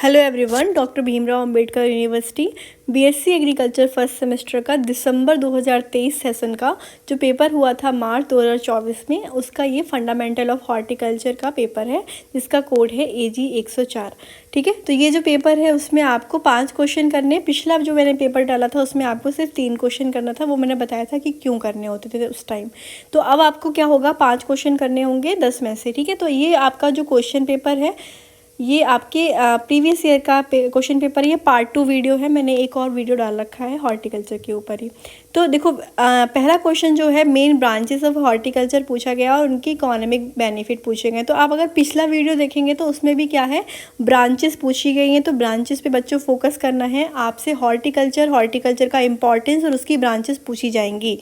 Hello everyone, doctor Bhimrao Ambedkar university BSc agriculture first semester का दिसंबर 2023 session का जो पेपर हुआ था मार्च 2024 में, उसका ये फंडामेंटल ऑफ हॉर्टिकल्चर का पेपर है जिसका कोड है AG 104। ठीक है, तो ये जो पेपर है उसमें आपको 5 क्वेश्चन करने। पिछला जो मैंने पेपर डाला था उसमें आपको सिर्फ 3 क्वेश्चन करना था, वो मैंने बताया था कि क्यों करने होते थे उस टाइम। तो अब आपको क्या होगा, 5 क्वेश्चन करने होंगे 10 में से। ठीक है, तो ये आपका जो क्वेश्चन पेपर है ये आपके प्रीवियस ईयर का क्वेश्चन पेपर, ये पार्ट 2 वीडियो है। मैंने एक और वीडियो डाल रखा है हॉर्टिकल्चर के ऊपर ही। तो देखो, पहला क्वेश्चन जो है मेन ब्रांचेस ऑफ हॉर्टिकल्चर पूछा गया और उनकी इकोनॉमिक बेनिफिट पूछे गए। तो आप अगर पिछला वीडियो देखेंगे तो उसमें भी क्या है, ब्रांचेस पूछी गई हैं। तो ब्रांचेस पे बच्चों फोकस करना है। आपसे हॉर्टिकल्चर का इम्पॉर्टेंस और उसकी ब्रांचेस पूछी जाएंगी।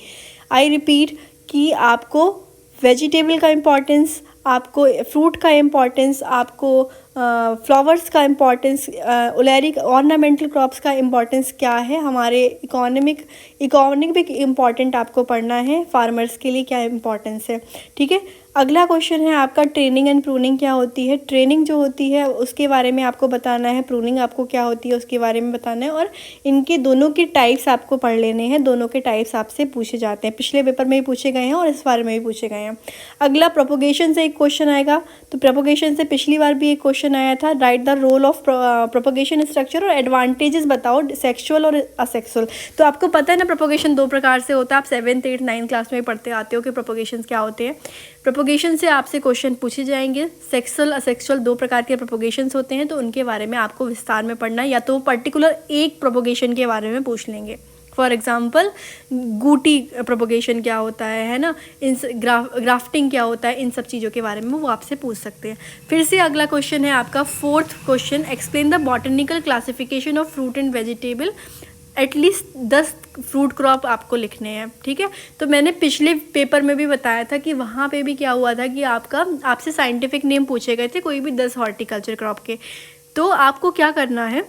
आई रिपीट कि आपको वेजिटेबल का इम्पॉर्टेंस, आपको फ्रूट का इम्पॉर्टेंस, आपको फ्लावर्स का इम्पॉर्टेंस, ओलेरिक ऑर्नामेंटल क्रॉप्स का इम्पॉर्टेंस क्या है, हमारे इकोनॉमिक इम्पॉर्टेंट आपको पढ़ना है, फार्मर्स के लिए क्या इम्पॉर्टेंस है। ठीक है, अगला क्वेश्चन है आपका ट्रेनिंग एंड प्रूनिंग क्या होती है। ट्रेनिंग जो होती है उसके बारे में आपको बताना है, प्रूनिंग आपको क्या होती है उसके बारे में बताना है, और इनके दोनों के टाइप्स आपको पढ़ लेने हैं। दोनों के टाइप्स आपसे पूछे जाते हैं, पिछले पेपर में भी पूछे गए हैं और इस बारे में भी पूछे गए हैं। अगला प्रोपोगेशन से एक क्वेश्चन आएगा। तो प्रोपोगेशन से पिछली बार भी एक क्वेश्चन आया था, write the role of propagation structure और एडवांटेजेस बताओ, सेक्सुअल और असेक्सुअल। तो आपको पता है ना, प्रोपोगेशन 2 प्रकार से होता है। आप 7th 8th 9th क्लास में पढ़ते आते हो कि प्रोपोगेशन क्या होते हैं। प्रोपोगेशन से आपसे क्वेश्चन पूछे जाएंगे। सेक्सुअल असेक्सुअल 2 प्रकार के प्रोपोगेशंस होते हैं, तो उनके बारे में आपको विस्तार में पढ़ना है, या तो पर्टिकुलर एक प्रोपोगेशन के बारे में पूछ लेंगे। फॉर एग्जाम्पल गूटी प्रोपोगेशन क्या होता है ना, इन ग्राफ्टिंग क्या होता है, इन सब चीज़ों के बारे में वो आपसे पूछ सकते हैं। फिर से अगला क्वेश्चन है आपका 4th question, explain the botanical classification of fruit and vegetable. At least 10 fruit crop आपको लिखने हैं। ठीक है, तो मैंने पिछले पेपर में भी बताया था कि वहाँ पे भी क्या हुआ था कि आपसे साइंटिफिक नेम पूछे गए थे कोई भी 10 हॉर्टिकल्चर क्रॉप के। तो आपको क्या करना है,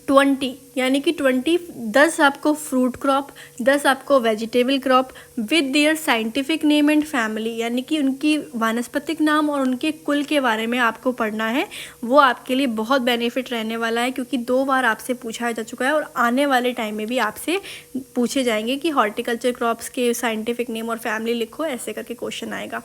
20 यानी कि 10 आपको फ्रूट क्रॉप, 10 आपको vegetable crop with their scientific name and family, यानी कि उनकी वानस्पतिक नाम और उनके कुल के बारे में आपको पढ़ना है। वो आपके लिए बहुत बेनिफिट रहने वाला है, क्योंकि 2 बार आपसे पूछा जा चुका है और आने वाले टाइम में भी आपसे पूछे जाएंगे कि हॉर्टिकल्चर क्रॉप्स के साइंटिफिक नेम और फैमिली लिखो, ऐसे करके क्वेश्चन आएगा।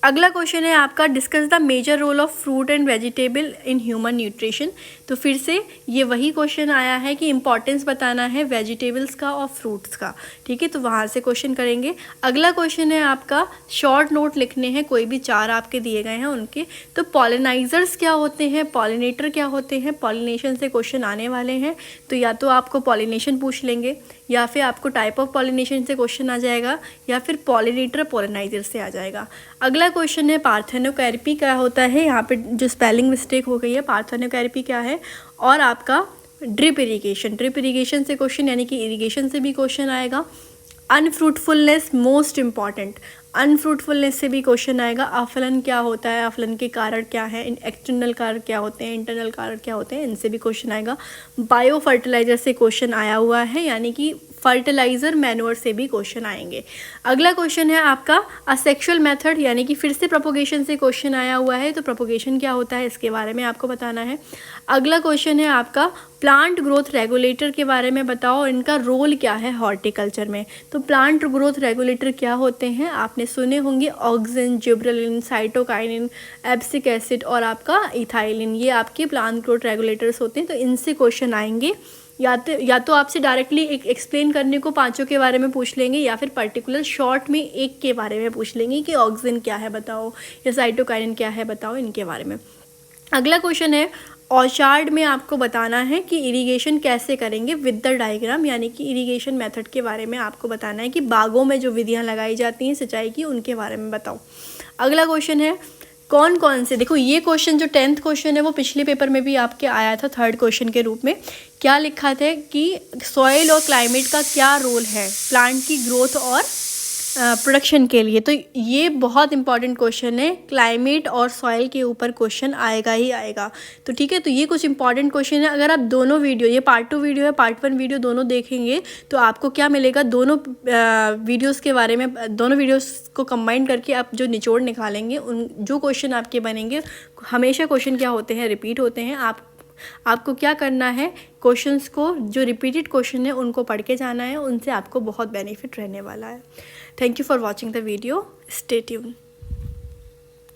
अगला क्वेश्चन है आपका, discuss the major role of fruit and vegetable in human nutrition. तो फिर से ये वही क्वेश्चन आया है कि इंपॉर्टेंस बताना है वेजिटेबल्स का और फ्रूट्स का। ठीक है, तो वहाँ से क्वेश्चन करेंगे। अगला क्वेश्चन है आपका, शॉर्ट नोट लिखने हैं, कोई भी 4 आपके दिए गए हैं उनके। तो पॉलिनाइजर्स क्या होते हैं, पॉलिनेटर क्या होते हैं, पॉलिनेशन से क्वेश्चन आने वाले हैं। तो या तो आपको पॉलिनेशन पूछ लेंगे, या फिर आपको टाइप ऑफ पॉलिनेशन से क्वेश्चन आ जाएगा, या फिर पॉलिनेटर पॉलिनाइजर से आ जाएगा। अगला क्वेश्चन है पार्थेनोकैरिपी क्या होता है। यहाँ पे जो स्पेलिंग मिस्टेक हो गई है, पार्थेनोकैरिपी क्या है। और आपका ड्रिप इरीगेशन से क्वेश्चन, यानी कि इरीगेशन से भी क्वेश्चन आएगा। अनफ्रूटफुलनेस मोस्ट इम्पॉर्टेंट, अनफ्रूटफुलनेस से भी क्वेश्चन आएगा। अफलन क्या होता है, अफलन के कारण क्या है, एक्सटर्नल कारण क्या होते हैं, इंटरनल कारण क्या होते हैं, इनसे भी क्वेश्चन आएगा। बायो फर्टिलाइजर से क्वेश्चन आया हुआ है, यानी कि फर्टिलाइजर मैन्योर से भी क्वेश्चन आएंगे। अगला क्वेश्चन है आपका असेक्सुअल मेथड, यानी कि फिर से प्रोपोगेशन से क्वेश्चन आया हुआ है। तो प्रोपोगेशन क्या होता है इसके बारे में आपको बताना है। अगला क्वेश्चन है आपका प्लांट ग्रोथ रेगुलेटर के बारे में बताओ, इनका रोल क्या है हॉर्टिकल्चर में। तो प्लांट ग्रोथ रेगुलेटर क्या होते हैं, आपने सुने होंगे, auxin, gibberellin, cytokinin, abscisic acid और आपका इथाइलिन, ये आपके प्लांट ग्रोथ रेगुलेटर्स होते हैं। तो इनसे क्वेश्चन आएंगे। या तो आपसे डायरेक्टली एक्सप्लेन करने को 5 के बारे में पूछ लेंगे, या फिर पर्टिकुलर शॉर्ट में एक के बारे में पूछ लेंगे कि ऑक्सिन क्या है बताओ, या साइटोकाइनिन क्या है बताओ, इनके बारे में। अगला क्वेश्चन है, ऑर्चार्ड में आपको बताना है कि इरिगेशन कैसे करेंगे विद द डायग्राम, यानी कि इरिगेशन मेथड के बारे में आपको बताना है कि बागों में जो विधियां लगाई जाती हैं सिंचाई की, उनके बारे में बताओ। अगला क्वेश्चन है, कौन कौन से, देखो ये क्वेश्चन जो 10th क्वेश्चन है वो पिछले पेपर में भी आपके आया था 3rd क्वेश्चन के रूप में। क्या लिखा था कि सॉइल और क्लाइमेट का क्या रोल है प्लांट की ग्रोथ और प्रोडक्शन के लिए। तो ये बहुत इंपॉर्टेंट क्वेश्चन है, क्लाइमेट और सॉइल के ऊपर क्वेश्चन आएगा ही आएगा। तो ठीक है, तो ये कुछ इंपॉर्टेंट क्वेश्चन है। अगर आप दोनों वीडियो, ये पार्ट 2 वीडियो है, पार्ट 1 वीडियो दोनों देखेंगे तो आपको क्या मिलेगा, दोनों वीडियोस के बारे में, दोनों वीडियोस को कंबाइन करके आप जो निचोड़ निकालेंगे, उन जो क्वेश्चन आपके बनेंगे, हमेशा क्वेश्चन क्या होते हैं, रिपीट होते हैं। आप आपको क्या करना है, क्वेश्चंस को, जो रिपीटेड क्वेश्चन है उनको पढ़ के जाना है, उनसे आपको बहुत बेनिफिट रहने वाला है। Thank you for watching the video, stay tune.